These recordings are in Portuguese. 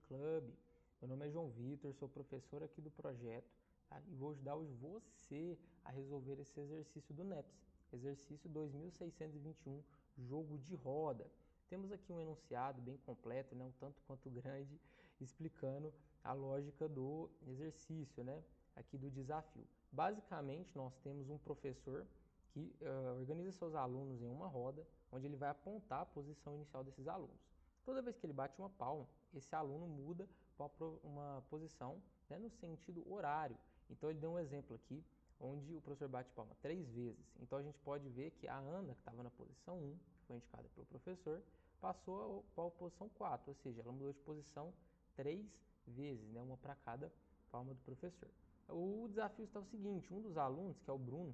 Club. Meu nome é João Vitor, sou professor aqui do projeto, tá? E vou ajudar você a resolver esse exercício do NEPS. Exercício 2621, jogo de roda. Temos aqui um enunciado bem completo, né, um tanto quanto grande, explicando a lógica do exercício, né, aqui do desafio. Basicamente, nós temos um professor que organiza seus alunos em uma roda, onde ele vai apontar a posição inicial desses alunos. Toda vez que ele bate uma palma, esse aluno muda para uma posição, né, no sentido horário. Então ele deu um exemplo aqui, onde o professor bate palma 3 vezes. Então a gente pode ver que a Ana, que estava na posição 1, que foi indicada pelo professor, passou para a posição 4, ou seja, ela mudou de posição 3 vezes, né, uma para cada palma do professor. O desafio está o seguinte, um dos alunos, que é o Bruno,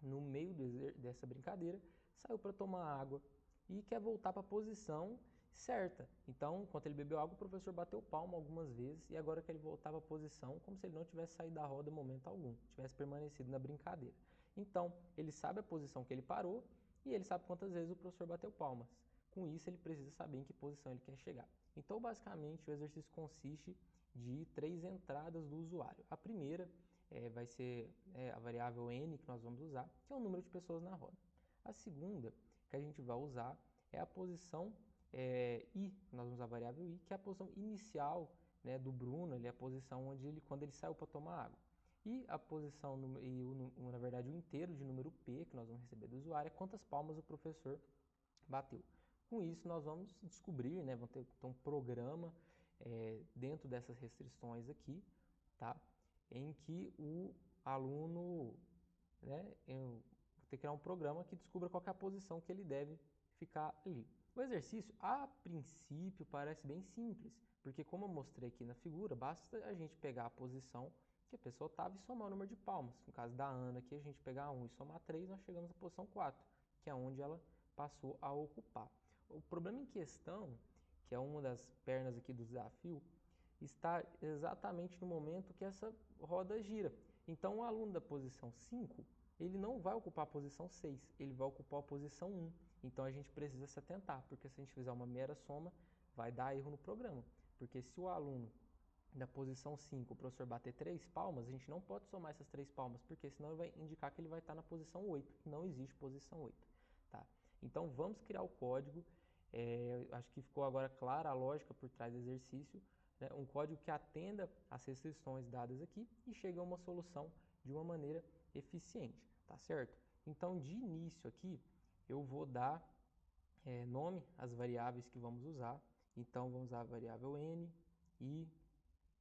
no meio dessa brincadeira, saiu para tomar água e quer voltar para a posição certa. Então, enquanto ele bebeu água, o professor bateu palma algumas vezes e agora quer ele voltar para a posição como se ele não tivesse saído da roda em momento algum, tivesse permanecido na brincadeira. Então, ele sabe a posição que ele parou e ele sabe quantas vezes o professor bateu palmas. Com isso, ele precisa saber em que posição ele quer chegar. Então, basicamente, o exercício consiste de 3 entradas do usuário. A primeira vai ser a variável n que nós vamos usar, que é o número de pessoas na roda. A segunda que a gente vai usar é a posição i, nós vamos usar a variável i, que é a posição inicial, né, do Bruno, é a posição quando ele saiu para tomar água. E a posição, na verdade o inteiro de número p, que nós vamos receber do usuário, é quantas palmas o professor bateu. Com isso, nós vamos descobrir, né, vamos ter um programa dentro dessas restrições aqui, tá? Em que o aluno, né, eu vou ter que criar um programa que descubra qual que é a posição que ele deve ficar ali. O exercício, a princípio, parece bem simples, porque como eu mostrei aqui na figura, basta a gente pegar a posição que a pessoa estava e somar o número de palmas. No caso da Ana aqui, a gente pegar 1 e somar 3, nós chegamos à posição 4, que é onde ela passou a ocupar. O problema em questão, que é uma das pernas aqui do desafio, está exatamente no momento que essa roda gira. Então, o aluno da posição 5, ele não vai ocupar a posição 6, ele vai ocupar a posição 1. Então, a gente precisa se atentar, porque se a gente fizer uma mera soma, vai dar erro no programa. Porque se o aluno da posição 5, o professor bater 3 palmas, a gente não pode somar essas 3 palmas, porque senão vai indicar que ele vai estar na posição 8, que não existe posição 8. Tá? Então, vamos criar o código. Acho que ficou agora clara a lógica por trás do exercício, né? Um código que atenda às restrições dadas aqui e chegue a uma solução de uma maneira eficiente, tá certo? Então, de início aqui, eu vou dar nome às variáveis que vamos usar. Então, vamos usar a variável n, i,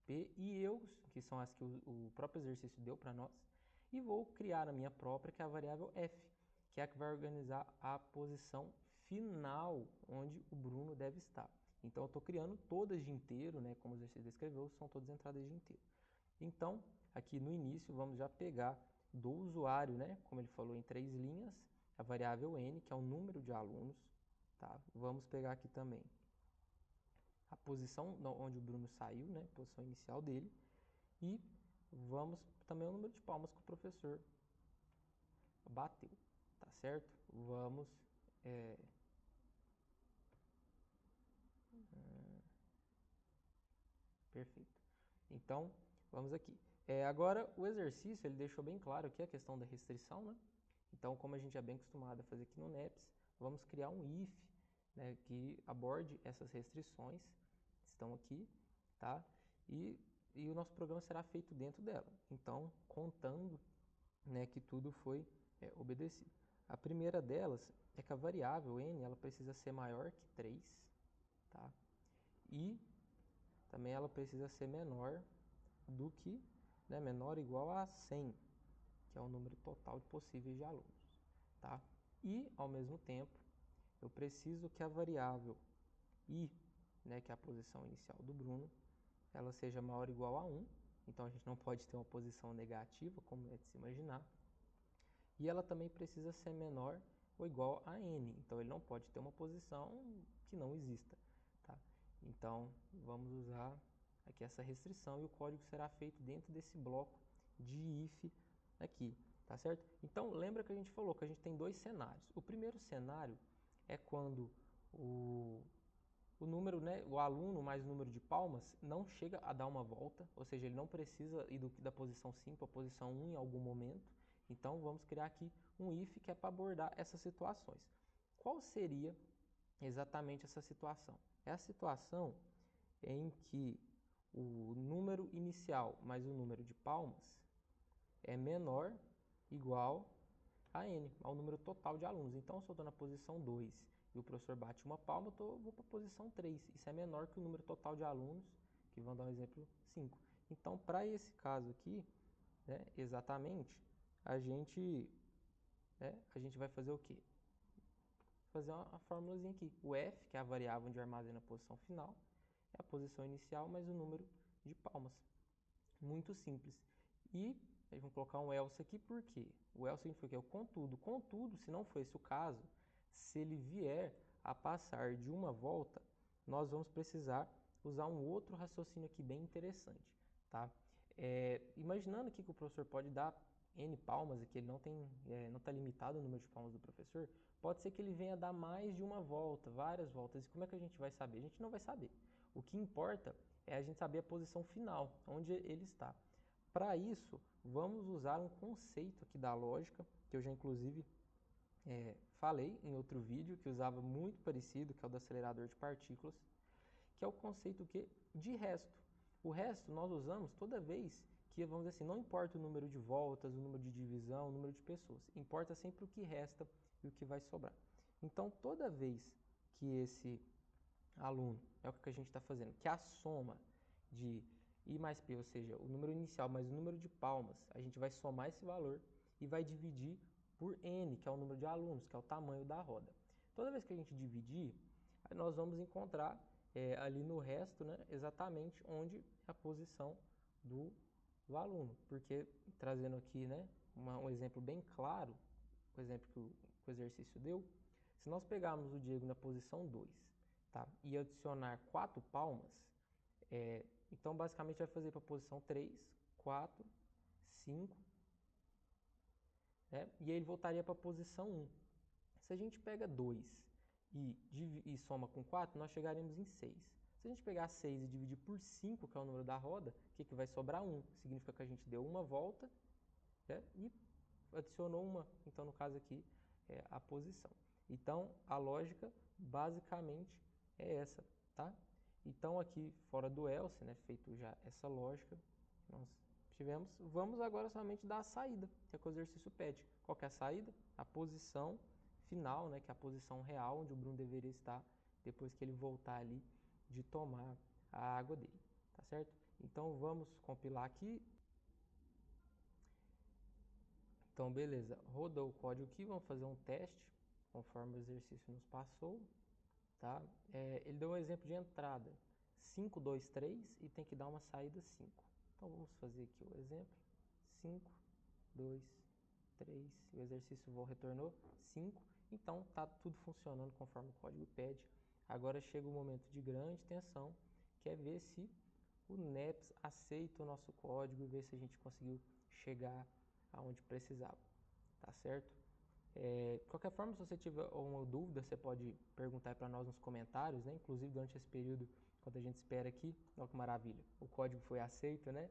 p e eu, que são as que o próprio exercício deu para nós. E vou criar a minha própria, que é a variável f, que é a que vai organizar a posição final onde o Bruno deve estar. Então, eu estou criando todas de inteiro, né? Como o exercício descreveu, são todas entradas de inteiro. Então, aqui no início, vamos já pegar do usuário, né? Como ele falou, em 3 linhas, a variável n, que é o número de alunos. Tá? Vamos pegar aqui também a posição onde o Bruno saiu, né? A posição inicial dele. E vamos também o número de palmas que o professor bateu. Tá certo? Vamos... Perfeito. Então, vamos aqui. Agora, o exercício, ele deixou bem claro aqui a questão da restrição, né? Então, como a gente é bem acostumado a fazer aqui no NEPS, vamos criar um if, né, que aborde essas restrições que estão aqui, tá? E o nosso programa será feito dentro dela. Então, contando, né, que tudo foi obedecido. A primeira delas é que a variável n ela precisa ser maior que 3, tá? E também ela precisa ser menor do que, né, menor ou igual a 100, que é o número total de possíveis de alunos, tá? E, ao mesmo tempo, eu preciso que a variável i, né, que é a posição inicial do Bruno, ela seja maior ou igual a 1, então a gente não pode ter uma posição negativa, como é de se imaginar, e ela também precisa ser menor ou igual a n, então ele não pode ter uma posição que não exista, tá? Então, vamos usar aqui essa restrição e o código será feito dentro desse bloco de if aqui, tá certo? Então, lembra que a gente falou que a gente tem 2 cenários. O primeiro cenário é quando o o número, né, o aluno mais o número de palmas não chega a dar uma volta, ou seja, ele não precisa ir da posição 5 para a posição 1 em algum momento. Então, vamos criar aqui um if que é para abordar essas situações. Qual seria exatamente essa situação? É a situação em que o número inicial mais o número de palmas é menor, igual a n, ao número total de alunos. Então, se eu estou na posição 2 e o professor bate uma palma, eu vou para a posição 3. Isso é menor que o número total de alunos, que vão dar um exemplo 5. Então, para esse caso aqui, né, exatamente, a gente vai fazer o quê? Fazer uma fórmulazinha aqui. O f, que é a variável onde armazena a posição final, é a posição inicial mais o número de palmas. Muito simples. E vamos colocar um else aqui, por quê? O else significa o contudo. Contudo, se não for esse o caso, se ele vier a passar de uma volta, nós vamos precisar usar um outro raciocínio aqui bem interessante, tá? Imaginando aqui que o professor pode dar n palmas, aqui ele não está limitado o número de palmas do professor, pode ser que ele venha dar mais de uma volta, várias voltas. E como é que a gente vai saber? A gente não vai saber. O que importa é a gente saber a posição final, onde ele está. Para isso, vamos usar um conceito aqui da lógica, que eu já inclusive falei em outro vídeo, que usava muito parecido, que é o do acelerador de partículas, que é o conceito de resto. O resto nós usamos toda vez que, vamos dizer assim, não importa o número de voltas, o número de divisão, o número de pessoas, importa sempre o que resta e o que vai sobrar. Então, toda vez que esse aluno, é o que a gente está fazendo, que a soma de I mais P, ou seja, o número inicial mais o número de palmas, a gente vai somar esse valor e vai dividir por N, que é o número de alunos, que é o tamanho da roda. Toda vez que a gente dividir, nós vamos encontrar ali no resto, né, exatamente onde é a posição do aluno. Porque, trazendo aqui, né, um exemplo bem claro, o exemplo que o exercício deu, se nós pegarmos o Diego na posição 2, tá, e adicionar 4 palmas, então basicamente vai fazer para a posição 3, 4, 5, né, e aí ele voltaria para a posição 1. Se a gente pega 2 e soma com 4, nós chegaremos em 6. Se a gente pegar 6 e dividir por 5, que é o número da roda, o que vai sobrar? 1. Significa que a gente deu uma volta, né, e adicionou uma, então no caso aqui, a posição. Então, a lógica basicamente é essa, tá? Então, aqui fora do else, né, feito já essa lógica, nós tivemos, vamos agora somente dar a saída, que é o que o exercício pede. Qual que é a saída? A posição final, né, que é a posição real onde o Bruno deveria estar depois que ele voltar ali de tomar a água dele, tá certo? Então, vamos compilar aqui. Então, beleza, rodou o código aqui, vamos fazer um teste, conforme o exercício nos passou, tá? Ele deu um exemplo de entrada, 5, 2, 3, e tem que dar uma saída 5. Então, vamos fazer aqui o exemplo, 5, 2, 3, o exercício retornou 5, então tá tudo funcionando conforme o código pede. Agora chega o momento de grande tensão, que é ver se o NEPS aceita o nosso código e ver se a gente conseguiu chegar aonde precisava, tá certo? De qualquer forma, se você tiver alguma dúvida, você pode perguntar para nós nos comentários, né? Inclusive durante esse período, quando a gente espera aqui, olha que maravilha, o código foi aceito, né?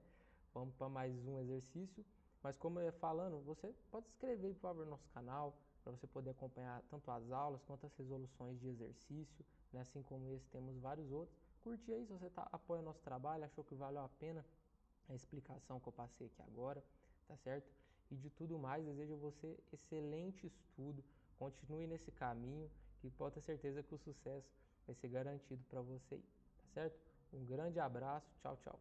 Vamos para mais um exercício, mas como eu ia falando, você pode se inscrever, por favor, no nosso canal, para você poder acompanhar tanto as aulas quanto as resoluções de exercício, né? Assim como esse, temos vários outros. Curte aí se você apoia nosso trabalho, achou que valeu a pena a explicação que eu passei aqui agora, tá certo? E de tudo mais, desejo a você excelente estudo, continue nesse caminho, que pode ter certeza que o sucesso vai ser garantido para você, tá certo? Um grande abraço, tchau, tchau.